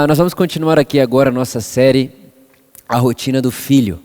Nós vamos continuar aqui agora a nossa série, A Rotina do Filho,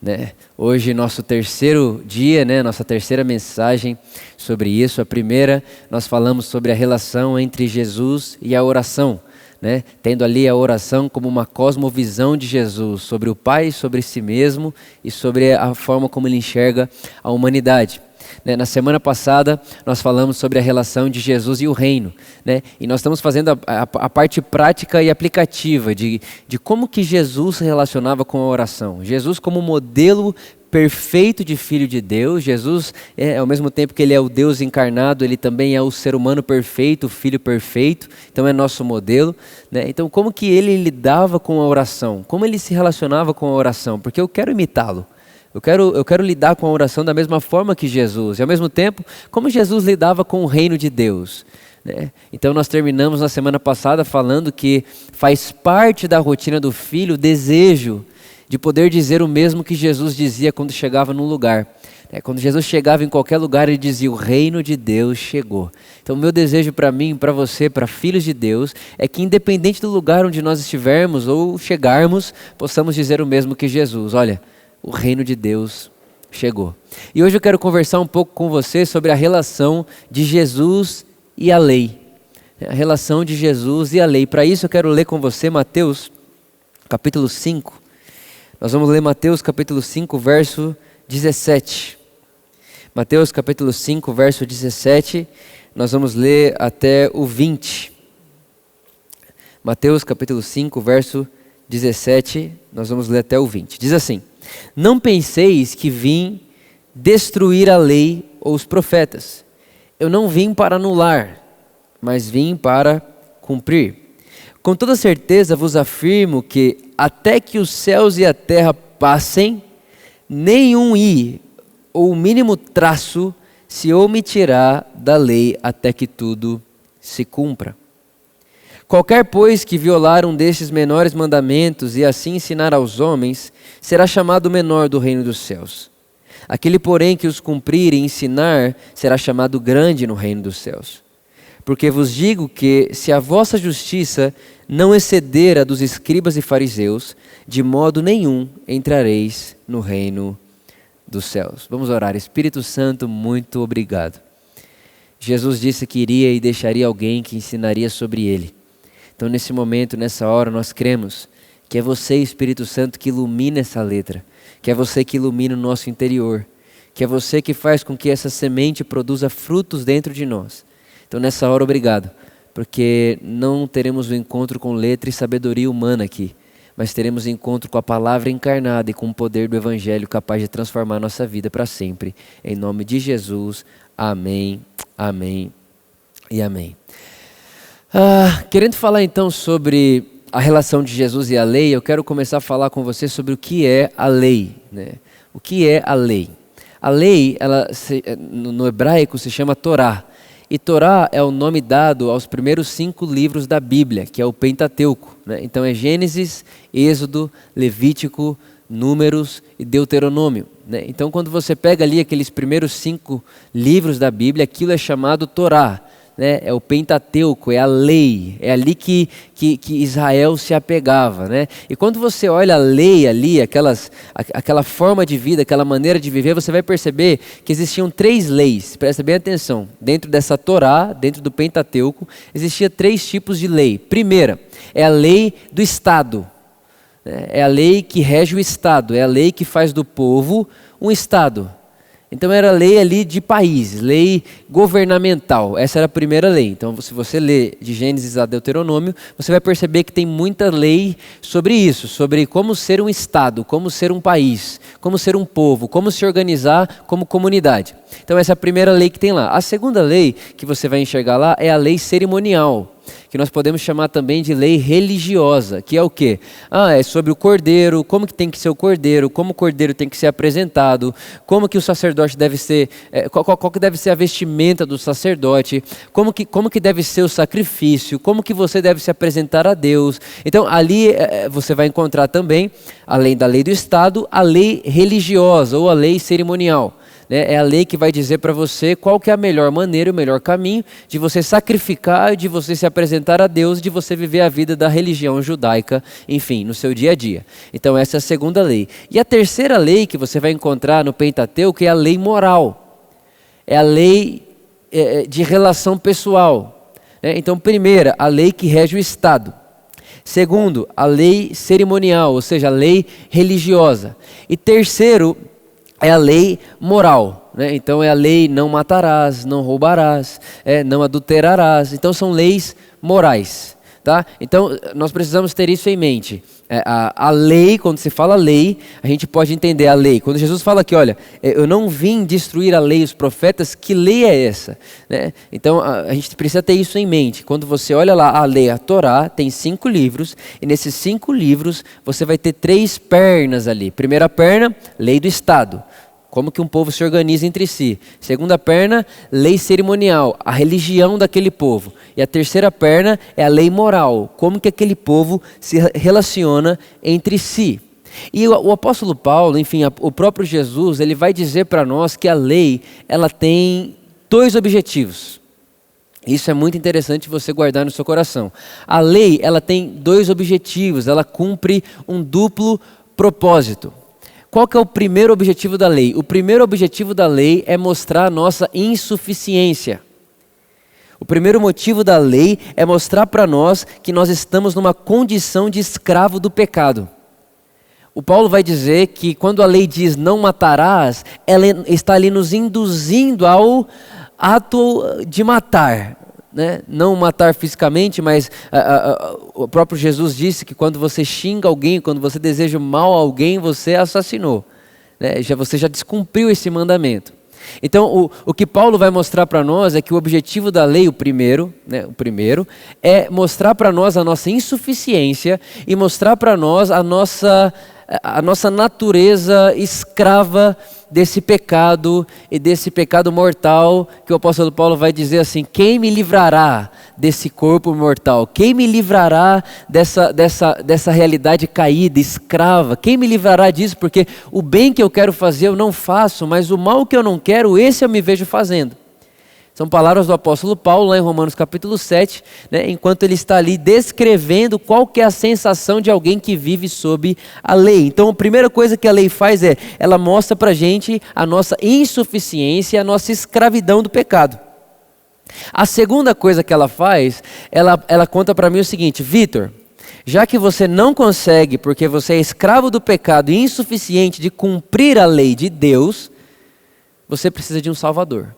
né? Hoje nosso terceiro dia, né? Nossa terceira mensagem sobre isso. A primeira, nós falamos sobre a relação entre Jesus e a oração, né? Tendo ali a oração como uma cosmovisão de Jesus sobre o Pai, sobre si mesmo e sobre a forma como ele enxerga a humanidade. Na semana passada nós falamos sobre a relação de Jesus e o reino, né? E nós estamos fazendo a parte prática e aplicativa de como que Jesus se relacionava com a oração. Jesus como modelo perfeito de Filho de Deus. Jesus, ao mesmo tempo que ele é o Deus encarnado, ele também é o ser humano perfeito, o Filho perfeito, então é nosso modelo, né? Então como que ele lidava com a oração? Como ele se relacionava com a oração? Porque eu quero imitá-lo. Eu quero lidar com a oração da mesma forma que Jesus. E ao mesmo tempo, como Jesus lidava com o reino de Deus, né? Então nós terminamos na semana passada falando que faz parte da rotina do filho o desejo de poder dizer o mesmo que Jesus dizia quando chegava num lugar. Quando Jesus chegava em qualquer lugar, ele dizia: o reino de Deus chegou. Então o meu desejo para mim, para você, para filhos de Deus, é que independente do lugar onde nós estivermos ou chegarmos, possamos dizer o mesmo que Jesus: olha, o reino de Deus chegou. E hoje eu quero conversar um pouco com você sobre a relação de Jesus e a lei. A relação de Jesus e a lei. Para isso eu quero ler com você Mateus capítulo 5. Nós vamos ler Mateus capítulo 5, verso 17. Mateus capítulo 5, verso 17. Nós vamos ler até o 20. Mateus capítulo 5, verso 17. Nós vamos ler até o 20. Diz assim: não penseis que vim destruir a lei ou os profetas. Eu não vim para anular, mas vim para cumprir. Com toda certeza vos afirmo que até que os céus e a terra passem, nenhum i ou o mínimo traço se omitirá da lei até que tudo se cumpra. Qualquer, pois, que violar um destes menores mandamentos e assim ensinar aos homens, será chamado menor do reino dos céus. Aquele, porém, que os cumprir e ensinar, será chamado grande no reino dos céus. Porque vos digo que, se a vossa justiça não exceder a dos escribas e fariseus, de modo nenhum entrareis no reino dos céus. Vamos orar. Espírito Santo, muito obrigado. Jesus disse que iria e deixaria alguém que ensinaria sobre ele. Então nesse momento, nessa hora, nós cremos que é você, Espírito Santo, que ilumina essa letra, que é você que ilumina o nosso interior, que é você que faz com que essa semente produza frutos dentro de nós. Então nessa hora, obrigado, porque não teremos um encontro com letra e sabedoria humana aqui, mas teremos um encontro com a palavra encarnada e com o poder do Evangelho capaz de transformar a nossa vida para sempre. Em nome de Jesus, amém, amém e amém. Querendo falar então sobre a relação de Jesus e a lei, eu quero começar a falar com você sobre o que é a lei, né? O que é a lei? A lei, no hebraico se chama Torá, e Torá é o nome dado aos primeiros 5 livros da Bíblia, que é o Pentateuco, né? Então é Gênesis, Êxodo, Levítico, Números e Deuteronômio, né? Então quando você pega ali aqueles primeiros 5 livros da Bíblia, aquilo é chamado Torá, né? É o Pentateuco, é a lei, é ali que Israel se apegava, né? E quando você olha a lei ali, aquela forma de vida, aquela maneira de viver, você vai perceber que existiam 3 leis, presta bem atenção, dentro dessa Torá, dentro do Pentateuco, existia 3 tipos de lei. Primeira, é a lei do Estado, né? É a lei que rege o Estado, é a lei que faz do povo um Estado. Então era lei ali de países, lei governamental, essa era a primeira lei. Então se você lê de Gênesis a Deuteronômio, você vai perceber que tem muita lei sobre isso, sobre como ser um Estado, como ser um país, como ser um povo, como se organizar como comunidade. Então essa é a primeira lei que tem lá. A segunda lei que você vai enxergar lá é a lei cerimonial, que nós podemos chamar também de lei religiosa, que é o quê? É sobre o cordeiro, como que tem que ser o cordeiro, como o cordeiro tem que ser apresentado, como que o sacerdote deve ser, qual que deve ser a vestimenta do sacerdote, como que deve ser o sacrifício, como que você deve se apresentar a Deus. Então ali você vai encontrar também, além da lei do Estado, a lei religiosa ou a lei cerimonial. né? É a lei que vai dizer para você qual que é a melhor maneira, o melhor caminho de você sacrificar, de você se apresentar a Deus, de você viver a vida da religião judaica, enfim, no seu dia a dia. Então essa é a segunda lei. E a terceira lei que você vai encontrar no Pentateuco é a lei moral. É a lei de relação pessoal. Então, primeira, a lei que rege o Estado. Segundo, a lei cerimonial, ou seja, a lei religiosa. E terceiro, é a lei moral. Então é a lei não matarás, não roubarás, não adulterarás. Então são leis morais. Tá? Então nós precisamos ter isso em mente. A lei, quando se fala lei, a gente pode entender a lei. Quando Jesus fala aqui, olha, eu não vim destruir a lei e os profetas, que lei é essa? Né? Então a gente precisa ter isso em mente. Quando você olha lá a lei, a Torá, tem 5 livros, e nesses 5 livros você vai ter 3 pernas ali. Primeira perna, lei do Estado. Como que um povo se organiza entre si. Segunda perna, lei cerimonial, a religião daquele povo. E a terceira perna é a lei moral, como que aquele povo se relaciona entre si. E o apóstolo Paulo, enfim, o próprio Jesus, ele vai dizer para nós que a lei, ela tem 2 objetivos. Isso é muito interessante você guardar no seu coração. A lei, ela tem 2 objetivos, ela cumpre um duplo propósito. Qual que é o primeiro objetivo da lei? O primeiro objetivo da lei é mostrar a nossa insuficiência. O primeiro motivo da lei é mostrar para nós que nós estamos numa condição de escravo do pecado. O Paulo vai dizer que quando a lei diz não matarás, ela está ali nos induzindo ao ato de matar. Né? Não matar fisicamente, mas o próprio Jesus disse que quando você xinga alguém, quando você deseja mal a alguém, você assassinou. Né? Você já descumpriu esse mandamento. Então o que Paulo vai mostrar para nós é que o objetivo da lei, o primeiro, é mostrar para nós a nossa insuficiência e mostrar para nós a nossa natureza escrava desse pecado e desse pecado mortal, que o apóstolo Paulo vai dizer assim: quem me livrará desse corpo mortal? Quem me livrará dessa realidade caída, escrava? Quem me livrará disso? Porque o bem que eu quero fazer eu não faço, mas o mal que eu não quero, esse eu me vejo fazendo. São palavras do apóstolo Paulo lá em Romanos capítulo 7, né, enquanto ele está ali descrevendo qual que é a sensação de alguém que vive sob a lei. Então a primeira coisa que a lei faz é, ela mostra para a gente a nossa insuficiência, a nossa escravidão do pecado. A segunda coisa que ela faz, ela conta para mim o seguinte: Vitor, já que você não consegue, porque você é escravo do pecado e insuficiente de cumprir a lei de Deus, você precisa de um Salvador.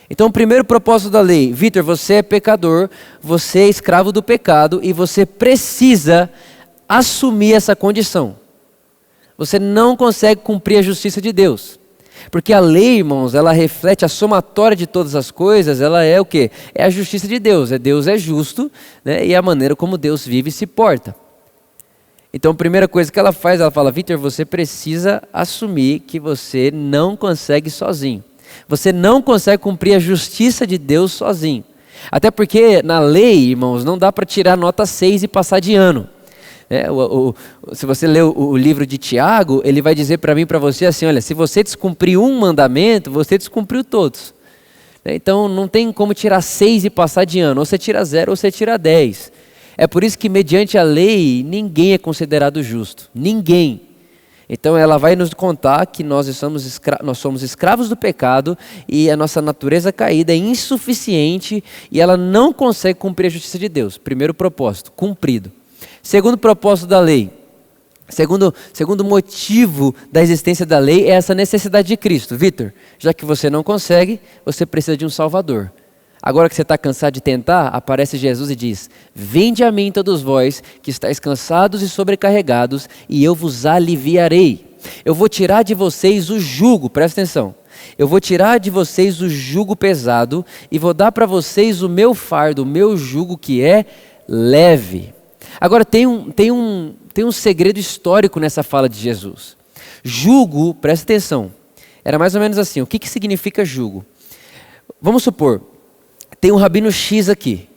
Então o primeiro propósito da lei: Vitor, você é pecador, você é escravo do pecado e você precisa assumir essa condição. Você não consegue cumprir a justiça de Deus. Porque a lei, irmãos, ela reflete a somatória de todas as coisas, ela é o quê? É a justiça de Deus. Deus é justo, né? E é a maneira como Deus vive e se porta. Então a primeira coisa que ela faz, ela fala: Vitor, você precisa assumir que você não consegue sozinho. Você não consegue cumprir a justiça de Deus sozinho. Até porque na lei, irmãos, não dá para tirar nota 6 e passar de ano. Se você ler o livro de Tiago, ele vai dizer para mim e para você assim: olha, se você descumprir um mandamento, você descumpriu todos. Então não tem como tirar 6 e passar de ano. Ou você tira 0 ou você tira 10. É por isso que mediante a lei, ninguém é considerado justo. Ninguém. Então ela vai nos contar que nós somos escravos do pecado e a nossa natureza caída é insuficiente e ela não consegue cumprir a justiça de Deus. Primeiro propósito, cumprido. Segundo propósito da lei, segundo motivo da existência da lei é essa necessidade de Cristo. Vitor, já que você não consegue, você precisa de um Salvador. Agora que você está cansado de tentar, aparece Jesus e diz: vinde a mim todos vós que estáis cansados e sobrecarregados, e eu vos aliviarei. Eu vou tirar de vocês o jugo, presta atenção. Eu vou tirar de vocês o jugo pesado e vou dar para vocês o meu fardo, o meu jugo que é leve. Agora tem um segredo histórico nessa fala de Jesus. Jugo, presta atenção, era mais ou menos assim. O que significa jugo? Vamos supor, tem um rabino X aqui.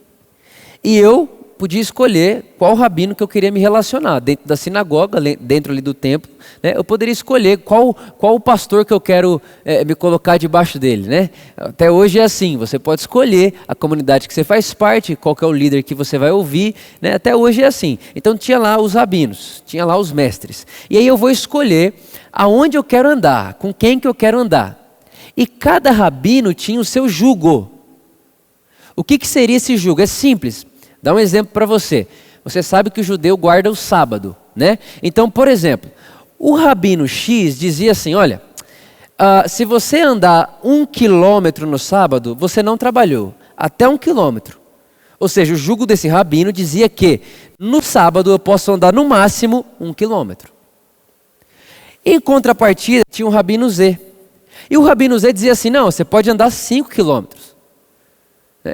E eu podia escolher qual rabino que eu queria me relacionar. Dentro da sinagoga, dentro ali do templo, né, eu poderia escolher qual o pastor que eu quero me colocar debaixo dele. Né? Até hoje é assim, você pode escolher a comunidade que você faz parte, qual que é o líder que você vai ouvir. Né? Até hoje é assim. Então tinha lá os rabinos, tinha lá os mestres. E aí eu vou escolher aonde eu quero andar, com quem que eu quero andar. E cada rabino tinha o seu jugo. O que seria esse jugo? É simples. Dá um exemplo para você. Você sabe que o judeu guarda o sábado, né? Então, por exemplo, o rabino X dizia assim, olha, se você andar 1 quilômetro no sábado, você não trabalhou, até 1 quilômetro. Ou seja, o jugo desse rabino dizia que no sábado eu posso andar no máximo 1 quilômetro. Em contrapartida, tinha o rabino Z. E o rabino Z dizia assim, não, você pode andar 5 quilômetros.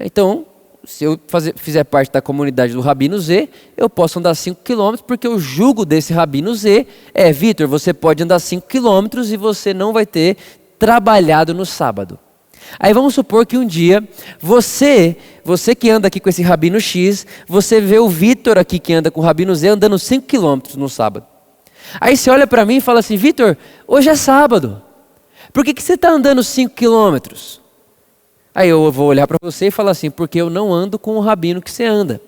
Então, se eu fizer parte da comunidade do Rabino Z, eu posso andar 5 quilômetros, porque o jugo desse Rabino Z é, Vitor, você pode andar 5 quilômetros e você não vai ter trabalhado no sábado. Aí vamos supor que um dia, você que anda aqui com esse Rabino X, você vê o Vitor aqui que anda com o Rabino Z andando 5 quilômetros no sábado. Aí você olha para mim e fala assim, Vitor, hoje é sábado, por que você está andando 5 quilômetros? Aí eu vou olhar para você e falar assim, porque eu não ando com o rabino que você anda.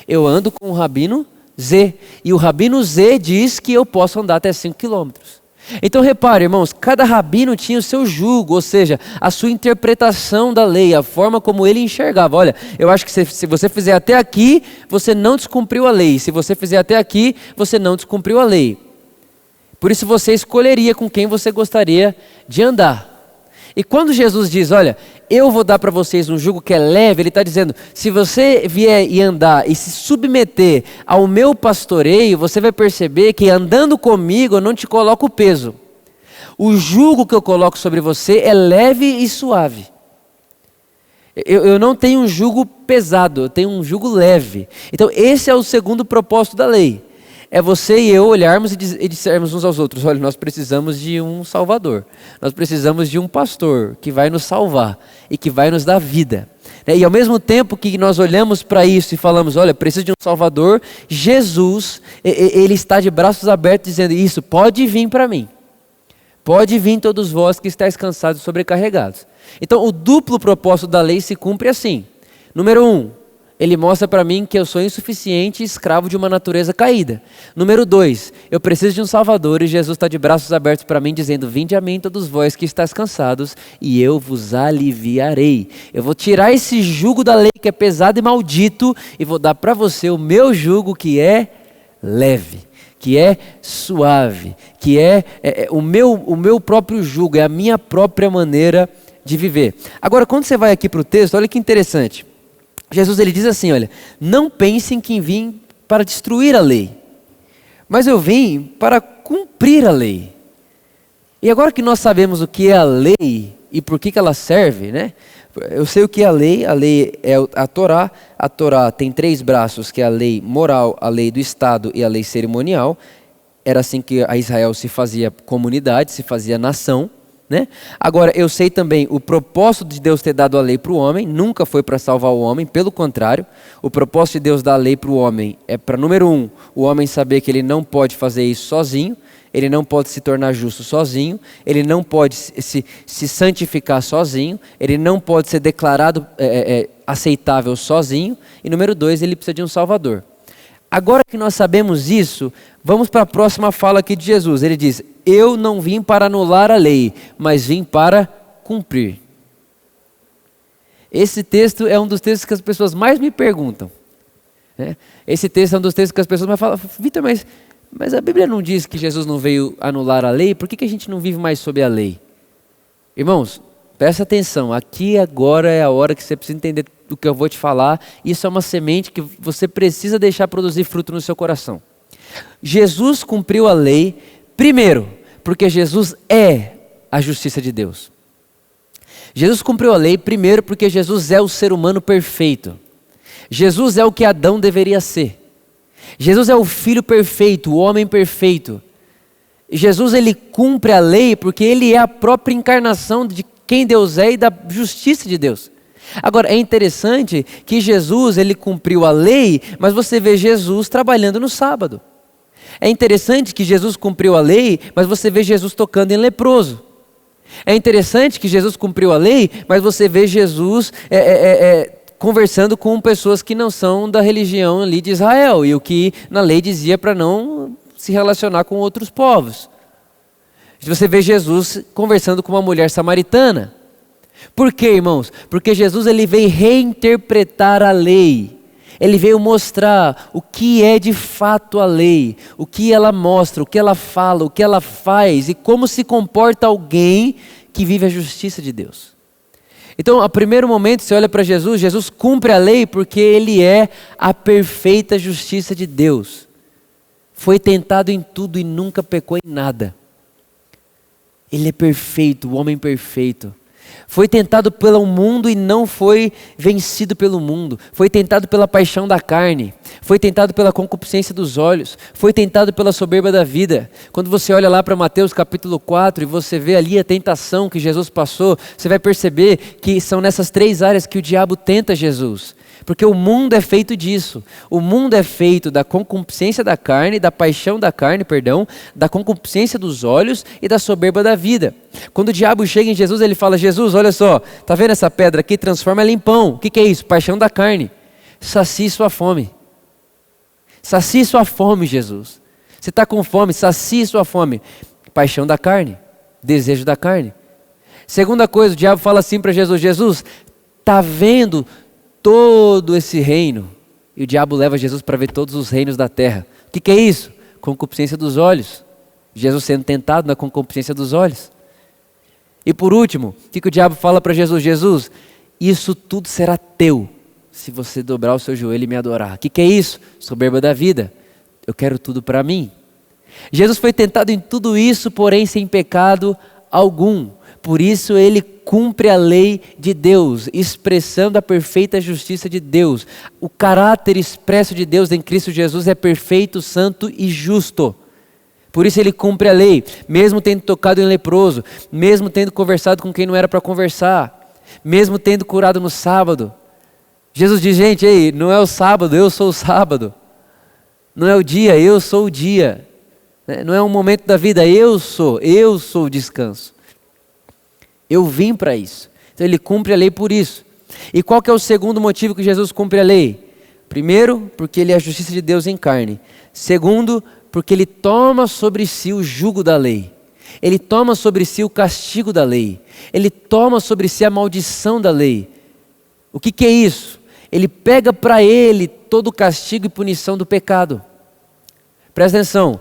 Eu ando com o rabino Z. E o rabino Z diz que eu posso andar até 5 quilômetros. Então repare, irmãos, cada rabino tinha o seu jugo, ou seja, a sua interpretação da lei, a forma como ele enxergava. Olha, eu acho que se você fizer até aqui, você não descumpriu a lei. Se você fizer até aqui, você não descumpriu a lei. Por isso você escolheria com quem você gostaria de andar. E quando Jesus diz, olha, eu vou dar para vocês um jugo que é leve, ele está dizendo, se você vier e andar e se submeter ao meu pastoreio, você vai perceber que andando comigo eu não te coloco peso. O jugo que eu coloco sobre você é leve e suave. Eu não tenho um jugo pesado, eu tenho um jugo leve. Então esse é o segundo propósito da lei. É você e eu olharmos e dissermos uns aos outros, olha, nós precisamos de um Salvador. Nós precisamos de um pastor que vai nos salvar e que vai nos dar vida. E ao mesmo tempo que nós olhamos para isso e falamos, olha, preciso de um Salvador, Jesus, ele está de braços abertos dizendo, isso, pode vir para mim. Pode vir todos vós que estáis cansados e sobrecarregados. Então o duplo propósito da lei se cumpre assim. Número 1. Ele mostra para mim que eu sou insuficiente e escravo de uma natureza caída. Número 2, eu preciso de um Salvador e Jesus está de braços abertos para mim dizendo, vinde a mim todos vós que estáis cansados e eu vos aliviarei. Eu vou tirar esse jugo da lei que é pesado e maldito e vou dar para você o meu jugo que é leve, que é suave, que é o meu próprio jugo, é a minha própria maneira de viver. Agora quando você vai aqui para o texto, olha que interessante. Jesus ele diz assim, olha, não pensem que vim para destruir a lei, mas eu vim para cumprir a lei. E agora que nós sabemos o que é a lei e por que ela serve, né? Eu sei o que é a lei é a Torá tem 3 braços, que é a lei moral, a lei do Estado e a lei cerimonial. Era assim que a Israel se fazia comunidade, se fazia nação. Né? Agora, eu sei também o propósito de Deus ter dado a lei para o homem, nunca foi para salvar o homem, pelo contrário, o propósito de Deus dar a lei para o homem é para, número 1, o homem saber que ele não pode fazer isso sozinho, ele não pode se tornar justo sozinho, ele não pode se santificar sozinho, ele não pode ser declarado aceitável sozinho, e número 2, ele precisa de um Salvador. Agora que nós sabemos isso, vamos para a próxima fala aqui de Jesus. Ele diz, eu não vim para anular a lei, mas vim para cumprir. Esse texto é um dos textos que as pessoas mais me perguntam. Né? Esse texto é um dos textos que as pessoas mais falam, Vitor, mas a Bíblia não diz que Jesus não veio anular a lei? Por que a gente não vive mais sob a lei? Irmãos, presta atenção, aqui agora é a hora que você precisa entender do que eu vou te falar. Isso é uma semente que você precisa deixar produzir fruto no seu coração. Jesus cumpriu a lei, primeiro, porque Jesus é a justiça de Deus. Jesus cumpriu a lei, primeiro, porque Jesus é o ser humano perfeito. Jesus é o que Adão deveria ser. Jesus é o filho perfeito, o homem perfeito. Jesus ele cumpre a lei porque ele é a própria encarnação de quem Deus é e da justiça de Deus. Agora, é interessante que Jesus, ele cumpriu a lei, mas você vê Jesus trabalhando no sábado. É interessante que Jesus cumpriu a lei, mas você vê Jesus tocando em leproso. É interessante que Jesus cumpriu a lei, mas você vê Jesus conversando com pessoas que não são da religião ali de Israel, e o que na lei dizia para não se relacionar com outros povos. Você vê Jesus conversando com uma mulher samaritana. Por quê, irmãos? Porque Jesus ele veio reinterpretar a lei. Ele veio mostrar o que é de fato a lei, o que ela mostra, o que ela fala, o que ela faz e como se comporta alguém que vive a justiça de Deus. Então, a primeiro momento, você olha para Jesus, Jesus cumpre a lei porque ele é a perfeita justiça de Deus. Foi tentado em tudo e nunca pecou em nada. Ele é perfeito, o homem perfeito. Foi tentado pelo mundo e não foi vencido pelo mundo. Foi tentado pela paixão da carne. Foi tentado pela concupiscência dos olhos. Foi tentado pela soberba da vida. Quando você olha lá para Mateus capítulo 4 e você vê ali a tentação que Jesus passou, você vai perceber que são nessas 3 áreas que o diabo tenta Jesus. Porque o mundo é feito disso. O mundo é feito da concupiscência da carne, da paixão da carne, da concupiscência dos olhos e da soberba da vida. Quando o diabo chega em Jesus, ele fala: Jesus, olha só, tá vendo essa pedra aqui? Transforma ela em pão. O que é isso? Paixão da carne. Sacie sua fome. Sacie sua fome, Jesus. Você está com fome, sacie sua fome. Paixão da carne, desejo da carne. Segunda coisa, o diabo fala assim para Jesus: Jesus, tá vendo todo esse reino? E o diabo leva Jesus para ver todos os reinos da terra. O que é isso? Concupiscência dos olhos. Jesus sendo tentado na concupiscência dos olhos. E por último, o que o diabo fala para Jesus? Jesus, isso tudo será teu se você dobrar o seu joelho e me adorar. O que é isso? Soberba da vida. Eu quero tudo para mim. Jesus foi tentado em tudo isso, porém sem pecado algum. Por isso ele cumpre a lei de Deus, expressando a perfeita justiça de Deus. O caráter expresso de Deus em Cristo Jesus é perfeito, santo e justo. Por isso ele cumpre a lei, mesmo tendo tocado em leproso, mesmo tendo conversado com quem não era para conversar, mesmo tendo curado no sábado. Jesus diz: gente, ei, não é o sábado, eu sou o sábado. Não é o dia, eu sou o dia. Não é um momento da vida, eu sou o descanso. Eu vim para isso. Então ele cumpre a lei por isso. E qual que é o segundo motivo que Jesus cumpre a lei? Primeiro, porque ele é a justiça de Deus em carne. Segundo, porque ele toma sobre si o jugo da lei. Ele toma sobre si o castigo da lei. Ele toma sobre si a maldição da lei. O que é isso? Ele pega para ele todo o castigo e punição do pecado. Presta atenção.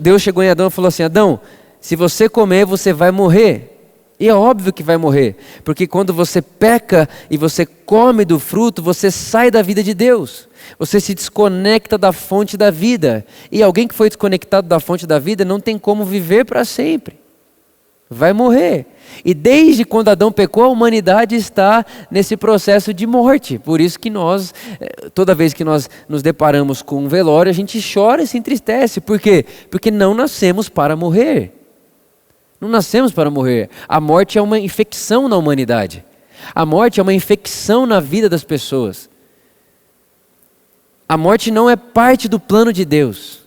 Deus chegou em Adão e falou assim: Adão, se você comer, você vai morrer. E é óbvio que vai morrer, porque quando você peca e você come do fruto, você sai da vida de Deus. Você se desconecta da fonte da vida. E alguém que foi desconectado da fonte da vida não tem como viver para sempre. Vai morrer. E desde quando Adão pecou, a humanidade está nesse processo de morte. Por isso que nós, toda vez que nós nos deparamos com um velório, a gente chora e se entristece. Por quê? Porque não nascemos para morrer. Não nascemos para morrer. A morte é uma infecção na humanidade. A morte é uma infecção na vida das pessoas. A morte não é parte do plano de Deus.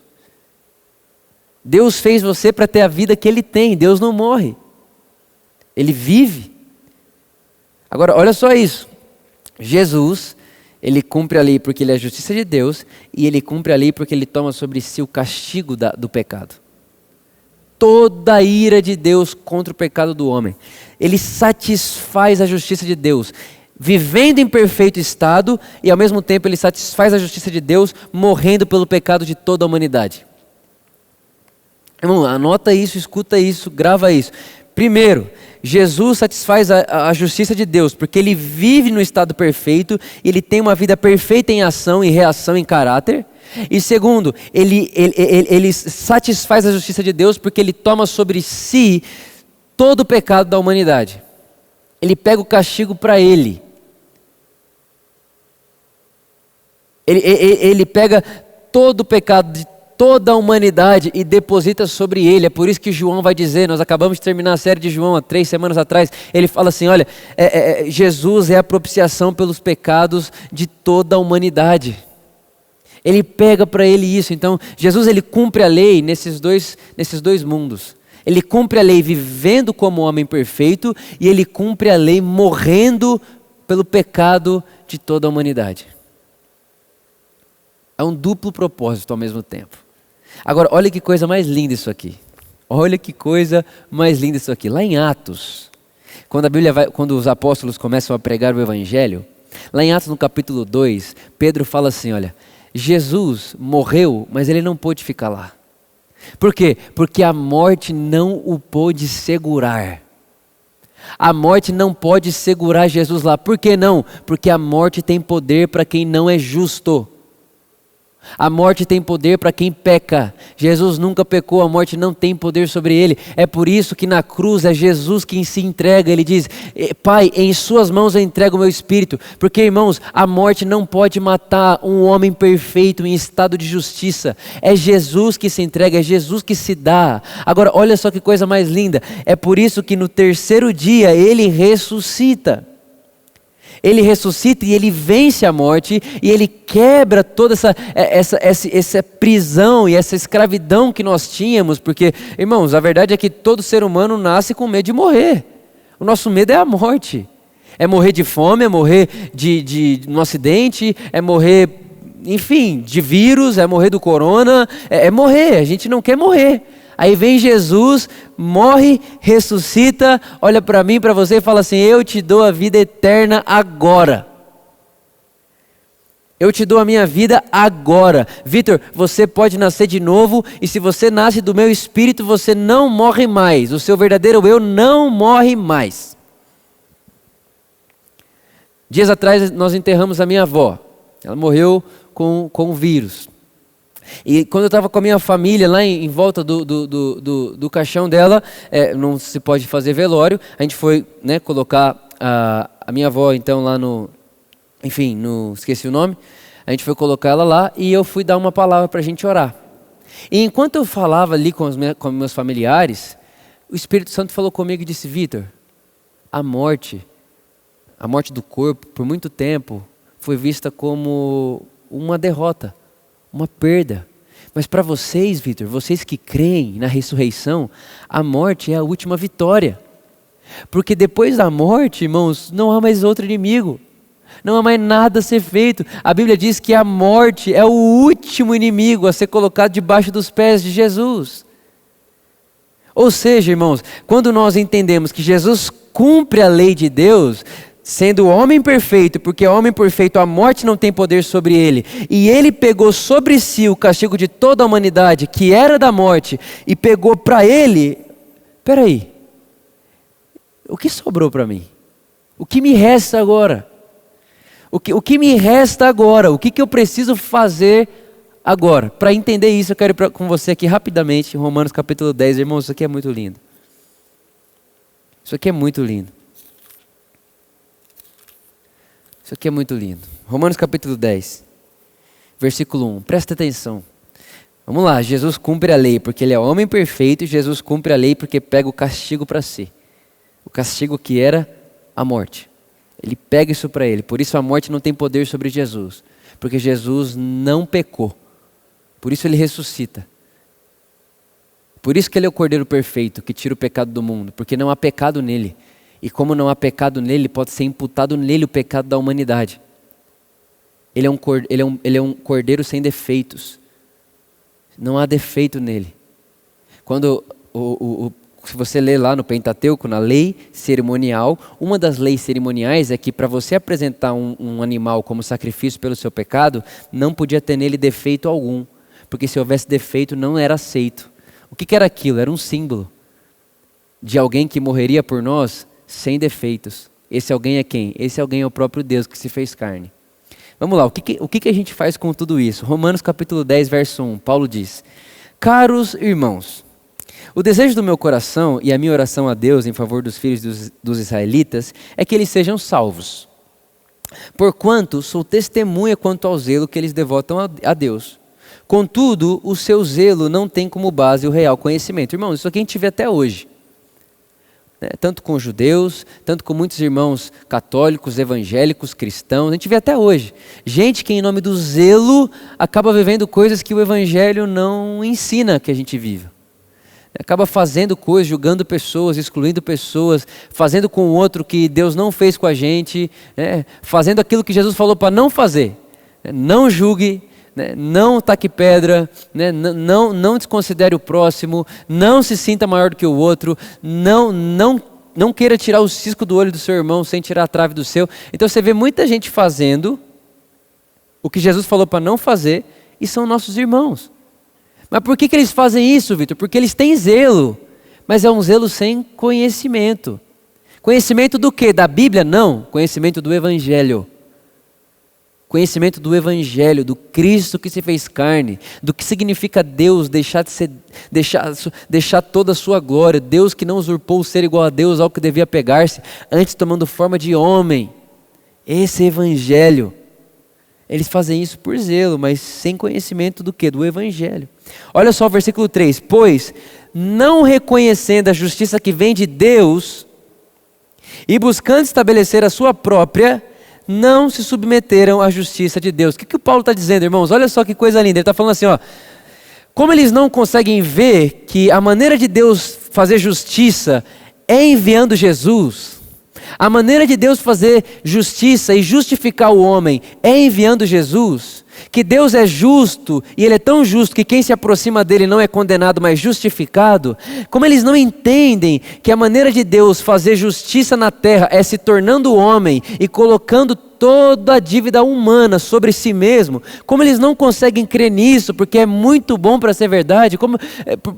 Deus fez você para ter a vida que Ele tem. Deus não morre. Ele vive. Agora, olha só isso. Jesus, Ele cumpre a lei porque Ele é a justiça de Deus. E Ele cumpre a lei porque Ele toma sobre si o castigo do pecado. Toda a ira de Deus contra o pecado do homem. Ele satisfaz a justiça de Deus, vivendo em perfeito estado, e ao mesmo tempo ele satisfaz a justiça de Deus, morrendo pelo pecado de toda a humanidade. Irmão, anota isso, escuta isso, grava isso. Primeiro, Jesus satisfaz a justiça de Deus, porque ele vive no estado perfeito, ele tem uma vida perfeita em ação e reação em caráter. E segundo, ele satisfaz a justiça de Deus porque ele toma sobre si todo o pecado da humanidade. Ele pega o castigo para ele. Ele pega todo o pecado de toda a humanidade e deposita sobre ele. É por isso que João vai dizer, nós acabamos de terminar a série de João há 3 semanas atrás, ele fala assim, olha, Jesus é a propiciação pelos pecados de toda a humanidade. Ele pega para ele isso. Então Jesus, ele cumpre a lei nesses dois mundos. Ele cumpre a lei vivendo como homem perfeito e ele cumpre a lei morrendo pelo pecado de toda a humanidade. É um duplo propósito ao mesmo tempo. Agora, olha que coisa mais linda isso aqui. Olha que coisa mais linda isso aqui. Lá em Atos, quando os apóstolos começam a pregar o evangelho, lá em Atos no capítulo 2, Pedro fala assim, olha, Jesus morreu, mas ele não pôde ficar lá. Por quê? Porque a morte não o pôde segurar. A morte não pode segurar Jesus lá. Por que não? Porque a morte tem poder para quem não é justo. A morte tem poder para quem peca. Jesus nunca pecou, a morte não tem poder sobre ele. É por isso que na cruz é Jesus quem se entrega. Ele diz, Pai, em suas mãos eu entrego o meu espírito. Porque, irmãos, a morte não pode matar um homem perfeito em estado de justiça. É Jesus que se entrega, é Jesus que se dá. Agora, olha só que coisa mais linda. É por isso que no 3º dia ele ressuscita. Ele ressuscita e ele vence a morte e ele quebra toda essa prisão e essa escravidão que nós tínhamos, porque, irmãos, a verdade é que todo ser humano nasce com medo de morrer. O nosso medo é a morte. É morrer de fome, é morrer de um acidente, é morrer, enfim, de vírus, é morrer do corona, é morrer, a gente não quer morrer. Aí vem Jesus, morre, ressuscita, olha para mim, para você e fala assim, eu te dou a vida eterna agora. Eu te dou a minha vida agora. Vitor, você pode nascer de novo e se você nasce do meu espírito, você não morre mais. O seu verdadeiro eu não morre mais. Dias atrás nós enterramos a minha avó. Ela morreu com vírus. E quando eu estava com a minha família lá em volta do caixão dela, não se pode fazer velório, a gente foi, né, colocar a minha avó então lá esqueci o nome, a gente foi colocar ela lá e eu fui dar uma palavra para a gente orar. E enquanto eu falava ali com meus familiares, o Espírito Santo falou comigo e disse, Vitor, a morte do corpo, por muito tempo, foi vista como uma derrota, uma perda. Mas para vocês, Vitor, vocês que creem na ressurreição, a morte é a última vitória. Porque depois da morte, irmãos, não há mais outro inimigo. Não há mais nada a ser feito. A Bíblia diz que a morte é o último inimigo a ser colocado debaixo dos pés de Jesus. Ou seja, irmãos, quando nós entendemos que Jesus cumpre a lei de Deus, sendo homem perfeito, porque homem perfeito, a morte não tem poder sobre ele, e ele pegou sobre si o castigo de toda a humanidade, que era da morte, e pegou para ele, peraí, o que sobrou para mim? O que me resta agora? O que me resta agora? O que eu preciso fazer agora? Para entender isso, eu quero ir com você aqui rapidamente, Romanos capítulo 10, irmãos, isso aqui é muito lindo. Isso aqui é muito lindo. Isso aqui é muito lindo. Romanos capítulo 10, versículo 1. Presta atenção. Vamos lá, Jesus cumpre a lei porque ele é homem perfeito e Jesus cumpre a lei porque pega o castigo para si. O castigo que era a morte. Ele pega isso para ele. Por isso a morte não tem poder sobre Jesus. Porque Jesus não pecou. Por isso ele ressuscita. Por isso que ele é o Cordeiro perfeito que tira o pecado do mundo. Porque não há pecado nele. E como não há pecado nele, pode ser imputado nele o pecado da humanidade. Ele é um cordeiro sem defeitos. Não há defeito nele. Quando se você lê lá no Pentateuco, na lei cerimonial, uma das leis cerimoniais é que para você apresentar um animal como sacrifício pelo seu pecado, não podia ter nele defeito algum. Porque se houvesse defeito, não era aceito. O que era aquilo? Era um símbolo de alguém que morreria por nós sem defeitos. Esse alguém é quem? Esse alguém é o próprio Deus que se fez carne. Vamos lá, o que a gente faz com tudo isso? Romanos capítulo 10, verso 1, Paulo diz, caros irmãos, o desejo do meu coração e a minha oração a Deus em favor dos filhos dos israelitas é que eles sejam salvos. Porquanto sou testemunha quanto ao zelo que eles devotam a Deus. Contudo, o seu zelo não tem como base o real conhecimento. Irmãos, isso aqui a gente vê até hoje. Tanto com judeus, tanto com muitos irmãos católicos, evangélicos, cristãos, a gente vê até hoje. Gente que em nome do zelo acaba vivendo coisas que o evangelho não ensina que a gente viva. Acaba fazendo coisas, julgando pessoas, excluindo pessoas, fazendo com o outro que Deus não fez com a gente, fazendo aquilo que Jesus falou para não fazer. Não julgue, não taque pedra, não desconsidere o próximo, não se sinta maior do que o outro, não queira tirar o cisco do olho do seu irmão sem tirar a trave do seu. Então você vê muita gente fazendo o que Jesus falou para não fazer e são nossos irmãos. Mas por que eles fazem isso, Vitor? Porque eles têm zelo, mas é um zelo sem conhecimento. Conhecimento do quê? Da Bíblia? Não, conhecimento do Evangelho. Conhecimento do Evangelho, do Cristo que se fez carne, do que significa Deus deixar toda a sua glória, Deus que não usurpou o ser igual a Deus ao que devia pegar-se, antes tomando forma de homem. Esse Evangelho. Eles fazem isso por zelo, mas sem conhecimento do quê? Do Evangelho. Olha só o versículo 3. Pois, não reconhecendo a justiça que vem de Deus, e buscando estabelecer a sua própria, não se submeteram à justiça de Deus. O que o Paulo está dizendo, irmãos? Olha só que coisa linda. Ele está falando assim, como eles não conseguem ver que a maneira de Deus fazer justiça é enviando Jesus, a maneira de Deus fazer justiça e justificar o homem é enviando Jesus, que Deus é justo e Ele é tão justo que quem se aproxima dEle não é condenado, mas justificado. Como eles não entendem que a maneira de Deus fazer justiça na terra é se tornando homem e colocando toda a dívida humana sobre si mesmo, como eles não conseguem crer nisso, porque é muito bom para ser verdade,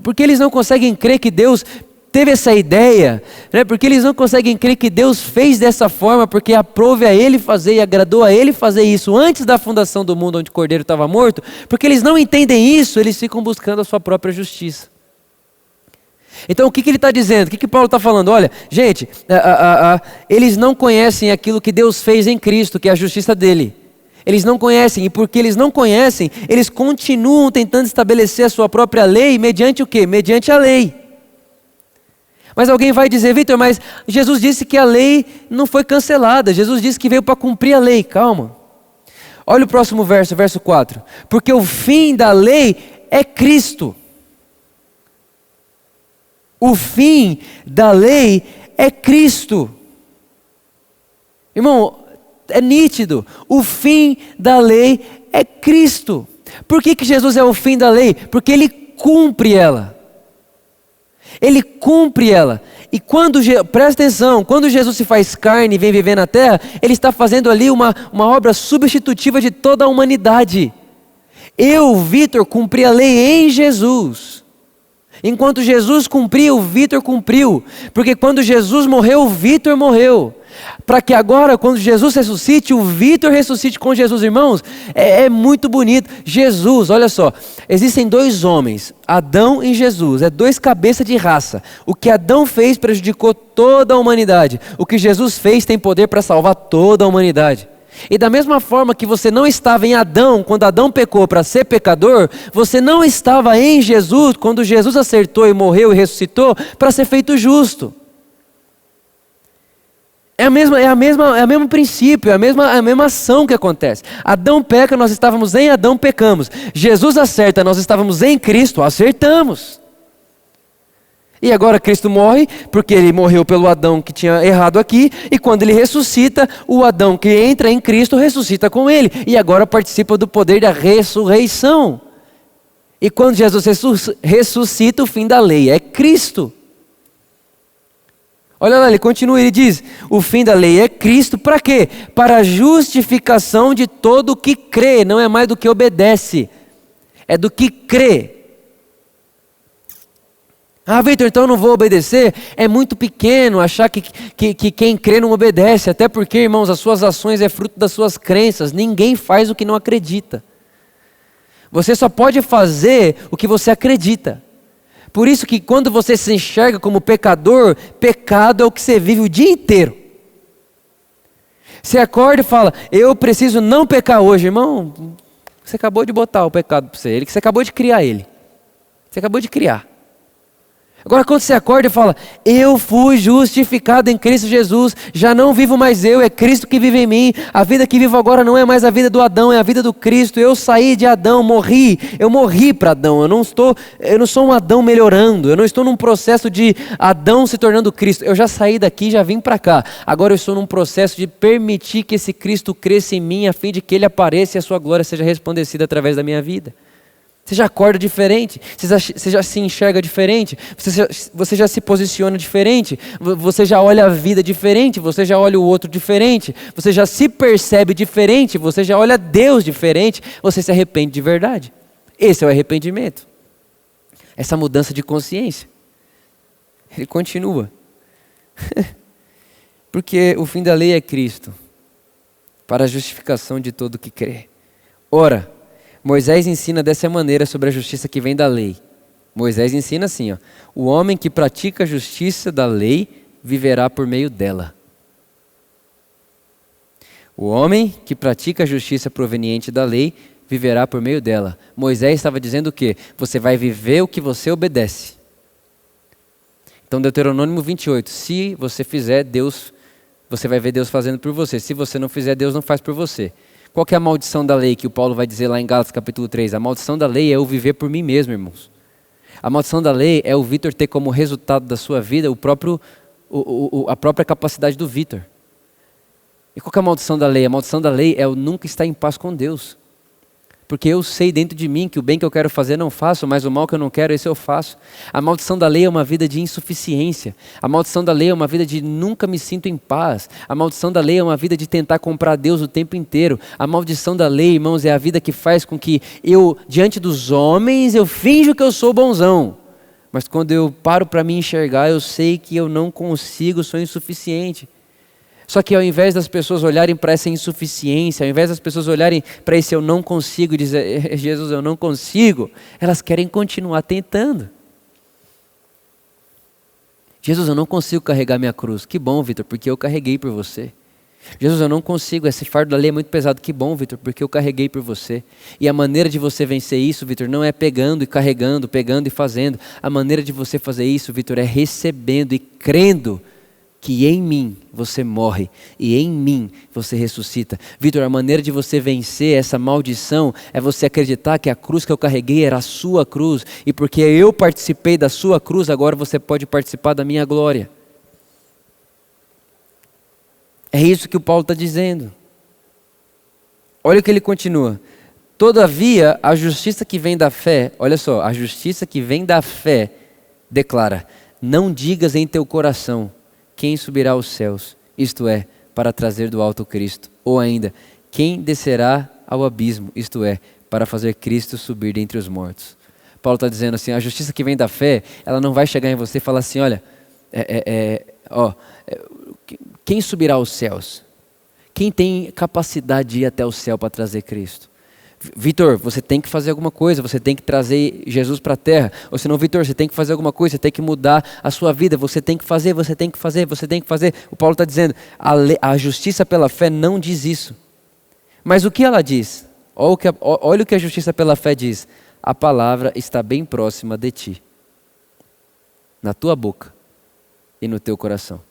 porque eles não conseguem crer que Deus teve essa ideia, porque eles não conseguem crer que Deus fez dessa forma, porque aprove a Ele fazer e agradou a Ele fazer isso antes da fundação do mundo onde o Cordeiro estava morto, porque eles não entendem isso, eles ficam buscando a sua própria justiça. Então o que ele está dizendo? O que Paulo está falando? Olha, gente, eles não conhecem aquilo que Deus fez em Cristo, que é a justiça dele. Eles não conhecem, e porque eles não conhecem, eles continuam tentando estabelecer a sua própria lei, mediante o quê? Mediante a lei. Mas alguém vai dizer, Vitor, mas Jesus disse que a lei não foi cancelada. Jesus disse que veio para cumprir a lei. Calma. Olha o próximo verso, verso 4. Porque o fim da lei é Cristo. O fim da lei é Cristo. Irmão, é nítido. O fim da lei é Cristo. Por que Jesus é o fim da lei? Porque Ele cumpre ela. Ele cumpre ela. E presta atenção, quando Jesus se faz carne e vem viver na terra, Ele está fazendo ali uma obra substitutiva de toda a humanidade. Eu, Vitor, cumpri a lei em Jesus. Enquanto Jesus cumpriu, o Vitor cumpriu. Porque quando Jesus morreu, o Vitor morreu. Para que agora, quando Jesus ressuscite, o Vitor ressuscite com Jesus, irmãos. É muito bonito. Jesus, olha só, existem dois homens, Adão e Jesus, dois cabeças de raça. O que Adão fez prejudicou toda a humanidade. O que Jesus fez tem poder para salvar toda a humanidade. E da mesma forma que você não estava em Adão, quando Adão pecou para ser pecador, você não estava em Jesus, quando Jesus acertou e morreu e ressuscitou, para ser feito justo. É o mesmo princípio, é a mesma ação que acontece. Adão peca, nós estávamos em Adão, pecamos. Jesus acerta, nós estávamos em Cristo, acertamos. E agora Cristo morre, porque Ele morreu pelo Adão que tinha errado aqui, e quando Ele ressuscita, o Adão que entra em Cristo ressuscita com Ele, e agora participa do poder da ressurreição. E quando Jesus ressuscita, o fim da lei é Cristo. Olha lá, ele continua, ele diz, o fim da lei é Cristo, para quê? Para a justificação de todo o que crê, não é mais do que obedece, é do que crê. Ah, Vitor, então eu não vou obedecer? É muito pequeno achar que quem crê não obedece, até porque, irmãos, as suas ações é fruto das suas crenças, ninguém faz o que não acredita. Você só pode fazer o que você acredita. Por isso que quando você se enxerga como pecador, pecado é o que você vive o dia inteiro. Você acorda e fala, eu preciso não pecar hoje, irmão. Você acabou de botar o pecado para você, ele que você acabou de criar ele. Você acabou de criar. Agora quando você acorda e fala, eu fui justificado em Cristo Jesus, já não vivo mais eu, é Cristo que vive em mim, a vida que vivo agora não é mais a vida do Adão, é a vida do Cristo, eu saí de Adão, eu morri para Adão, eu não sou um Adão melhorando, eu não estou num processo de Adão se tornando Cristo, eu já saí daqui, já vim para cá, agora eu estou num processo de permitir que esse Cristo cresça em mim, a fim de que ele apareça e a sua glória seja resplandecida através da minha vida. Você já acorda diferente, você já se enxerga diferente, você já se posiciona diferente, você já olha a vida diferente, você já olha o outro diferente, você já se percebe diferente, você já olha Deus diferente, você se arrepende de verdade. Esse é o arrependimento. Essa mudança de consciência. Ele continua. Porque o fim da lei é Cristo, para a justificação de todo o que crê. Ora, Moisés ensina dessa maneira sobre a justiça que vem da lei. Moisés ensina assim, ó, o homem que pratica a justiça da lei viverá por meio dela. O homem que pratica a justiça proveniente da lei viverá por meio dela. Moisés estava dizendo o quê? Você vai viver o que você obedece. Então Deuteronômio 28, se você fizer, Deus, você vai ver Deus fazendo por você. Se você não fizer, Deus não faz por você. Qual que é a maldição da lei que o Paulo vai dizer lá em Gálatas capítulo 3? A maldição da lei é eu viver por mim mesmo, irmãos. A maldição da lei é o Vitor ter como resultado da sua vida a própria capacidade do Vitor. E qual que é a maldição da lei? A maldição da lei é eu nunca estar em paz com Deus. Porque eu sei dentro de mim que o bem que eu quero fazer não faço, mas o mal que eu não quero, esse eu faço. A maldição da lei é uma vida de insuficiência. A maldição da lei é uma vida de nunca me sinto em paz. A maldição da lei é uma vida de tentar comprar Deus o tempo inteiro. A maldição da lei, irmãos, é a vida que faz com que eu, diante dos homens, eu finjo que eu sou bonzão. Mas quando eu paro para me enxergar, eu sei que eu não consigo, sou insuficiente. Só que ao invés das pessoas olharem para essa insuficiência, ao invés das pessoas olharem para esse eu não consigo e dizer, Jesus, eu não consigo, elas querem continuar tentando. Jesus, eu não consigo carregar minha cruz. Que bom, Vitor, porque eu carreguei por você. Jesus, eu não consigo, esse fardo da lei é muito pesado. Que bom, Vitor, porque eu carreguei por você. E a maneira de você vencer isso, Vitor, não é pegando e carregando, pegando e fazendo. A maneira de você fazer isso, Vitor, é recebendo e crendo que em mim você morre e em mim você ressuscita. Vitor, a maneira de você vencer essa maldição é você acreditar que a cruz que eu carreguei era a sua cruz e porque eu participei da sua cruz, agora você pode participar da minha glória. É isso que o Paulo está dizendo. Olha o que ele continua. Todavia, a justiça que vem da fé, olha só, a justiça que vem da fé declara, não digas em teu coração, quem subirá aos céus, isto é, para trazer do alto Cristo? Ou ainda, quem descerá ao abismo, isto é, para fazer Cristo subir dentre os mortos? Paulo está dizendo assim, a justiça que vem da fé, ela não vai chegar em você e falar assim, olha, quem subirá aos céus? Quem tem capacidade de ir até o céu para trazer Cristo? Vitor, você tem que fazer alguma coisa, você tem que trazer Jesus para a terra. Ou senão, Vitor, você tem que fazer alguma coisa, você tem que mudar a sua vida, você tem que fazer. O Paulo está dizendo, a justiça pela fé não diz isso. Mas o que ela diz? Olha o que a justiça pela fé diz. A palavra está bem próxima de ti, na tua boca e no teu coração.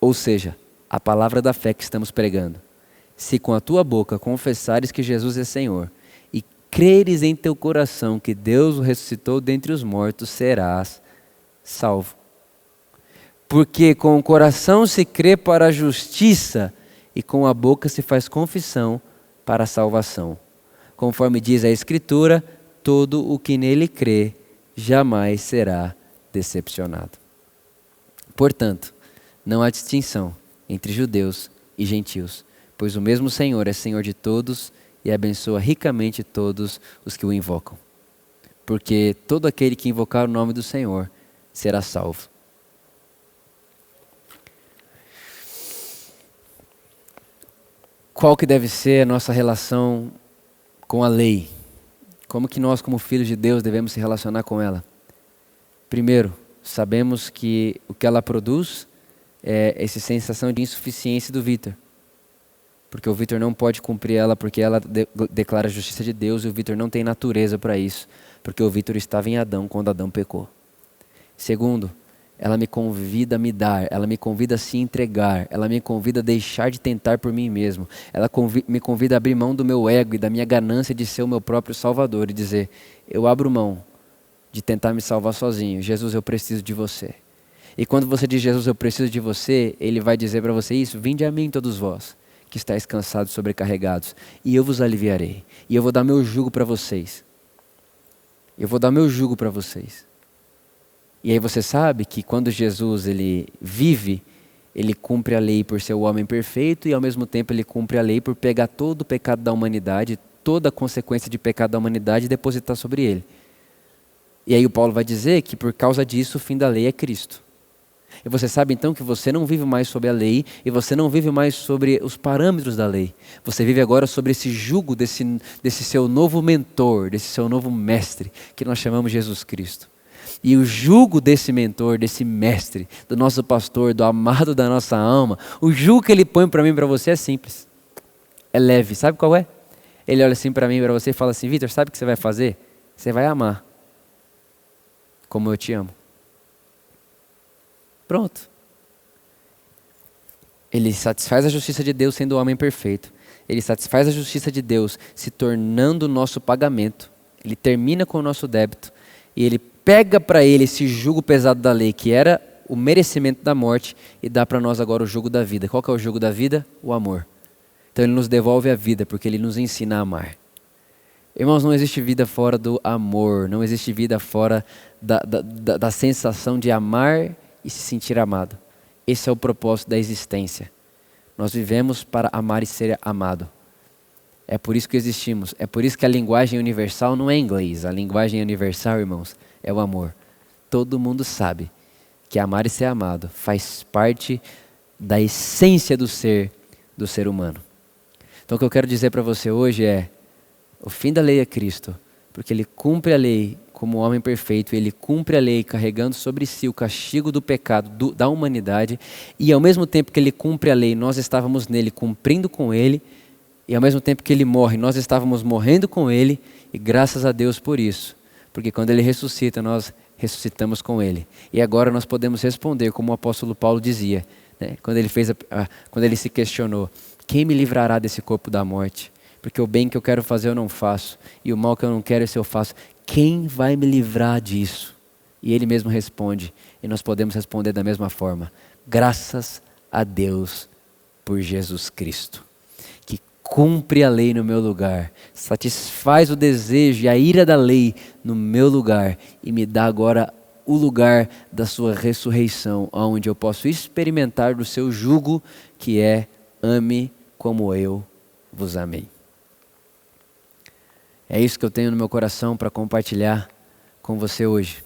Ou seja, a palavra da fé que estamos pregando. Se com a tua boca confessares que Jesus é Senhor e creres em teu coração que Deus o ressuscitou dentre os mortos, serás salvo. Porque com o coração se crê para a justiça e com a boca se faz confissão para a salvação. Conforme diz a Escritura, todo o que nele crê jamais será decepcionado. Portanto, não há distinção entre judeus e gentios, pois o mesmo Senhor é Senhor de todos e abençoa ricamente todos os que o invocam. Porque todo aquele que invocar o nome do Senhor será salvo. Qual que deve ser a nossa relação com a lei? Como que nós, como filhos de Deus, devemos se relacionar com ela? Primeiro, sabemos que o que ela produz é essa sensação de insuficiência do Vitor. Porque o Vitor não pode cumprir ela porque ela declara a justiça de Deus e o Vitor não tem natureza para isso, porque o Vitor estava em Adão quando Adão pecou. Segundo, ela me convida a me dar, ela me convida a se entregar, ela me convida a deixar de tentar por mim mesmo, ela me convida a abrir mão do meu ego e da minha ganância de ser o meu próprio salvador e dizer, eu abro mão de tentar me salvar sozinho, Jesus, eu preciso de você. E quando você diz, Jesus, eu preciso de você, Ele vai dizer para você isso, vinde a mim todos vós, que estáis cansados e sobrecarregados, e eu vos aliviarei, e eu vou dar meu jugo para vocês. Eu vou dar meu jugo para vocês. E aí você sabe que quando Jesus ele vive, ele cumpre a lei por ser o homem perfeito e ao mesmo tempo ele cumpre a lei por pegar todo o pecado da humanidade, toda a consequência de pecado da humanidade e depositar sobre ele. E aí o Paulo vai dizer que por causa disso o fim da lei é Cristo. E você sabe então que você não vive mais sob a lei e você não vive mais sobre os parâmetros da lei. Você vive agora sobre esse jugo desse seu novo mentor, desse seu novo mestre, que nós chamamos Jesus Cristo. E o jugo desse mentor, desse mestre, do nosso pastor, do amado da nossa alma, o jugo que ele põe para mim e para você é simples. É leve. Sabe qual é? Ele olha assim para mim e para você e fala assim, Vitor, sabe o que você vai fazer? Você vai amar como eu te amo. Pronto. Ele satisfaz a justiça de Deus sendo o homem perfeito. Ele satisfaz a justiça de Deus se tornando o nosso pagamento. Ele termina com o nosso débito. E ele pega para ele esse jugo pesado da lei, que era o merecimento da morte, e dá para nós agora o jugo da vida. Qual que é o jugo da vida? O amor. Então ele nos devolve a vida, porque ele nos ensina a amar. Irmãos, não existe vida fora do amor. Não existe vida fora da sensação de amar e se sentir amado. Esse é o propósito da existência. Nós vivemos para amar e ser amado. É por isso que existimos. É por isso que a linguagem universal não é inglês. A linguagem universal, irmãos, é o amor. Todo mundo sabe que amar e ser amado faz parte da essência do ser humano. Então o que eu quero dizer para você hoje é, o fim da lei é Cristo, porque Ele cumpre a lei como homem perfeito, Ele cumpre a lei carregando sobre si o castigo do pecado da humanidade, e ao mesmo tempo que Ele cumpre a lei, nós estávamos nele cumprindo com Ele, e ao mesmo tempo que Ele morre, nós estávamos morrendo com Ele, e graças a Deus por isso, porque quando Ele ressuscita, nós ressuscitamos com Ele, e agora nós podemos responder como o apóstolo Paulo dizia, né? Quando ele se questionou, quem me livrará desse corpo da morte? Porque o bem que eu quero fazer eu não faço, e o mal que eu não quero esse eu faço. Quem vai me livrar disso? E ele mesmo responde, e nós podemos responder da mesma forma. Graças a Deus por Jesus Cristo, que cumpre a lei no meu lugar, satisfaz o desejo e a ira da lei no meu lugar, e me dá agora o lugar da sua ressurreição, onde eu posso experimentar do seu jugo, que é ame como eu vos amei. É isso que eu tenho no meu coração para compartilhar com você hoje.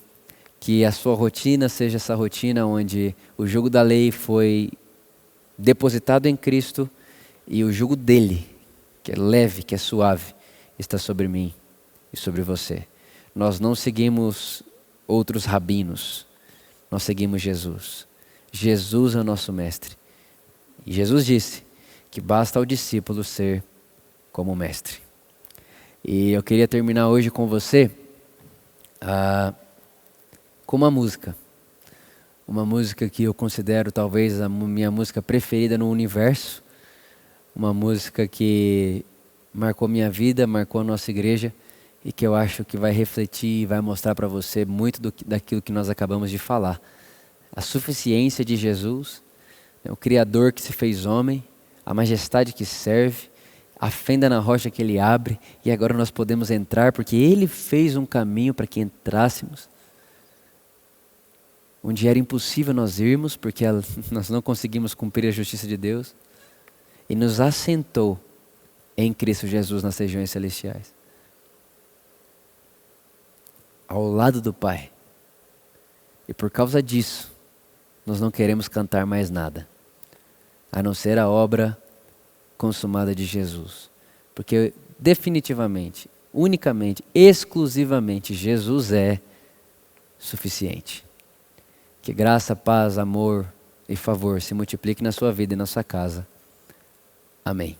Que a sua rotina seja essa rotina onde o jugo da lei foi depositado em Cristo e o jugo dele, que é leve, que é suave, está sobre mim e sobre você. Nós não seguimos outros rabinos, nós seguimos Jesus. Jesus é o nosso mestre. E Jesus disse que basta ao discípulo ser como mestre. E eu queria terminar hoje com você com uma música. Uma música que eu considero talvez a minha música preferida no universo. Uma música que marcou minha vida, marcou a nossa igreja e que eu acho que vai refletir e vai mostrar para você muito daquilo que nós acabamos de falar. A suficiência de Jesus, o Criador que se fez homem, a majestade que serve, a fenda na rocha que Ele abre, e agora nós podemos entrar porque Ele fez um caminho para que entrássemos, onde era impossível nós irmos, porque nós não conseguimos cumprir a justiça de Deus, e nos assentou em Cristo Jesus nas regiões celestiais, ao lado do Pai. E por causa disso, nós não queremos cantar mais nada, a não ser a obra consumada de Jesus. Porque definitivamente, unicamente, exclusivamente, Jesus é suficiente. Que graça, paz, amor e favor se multiplique na sua vida e na sua casa. Amém.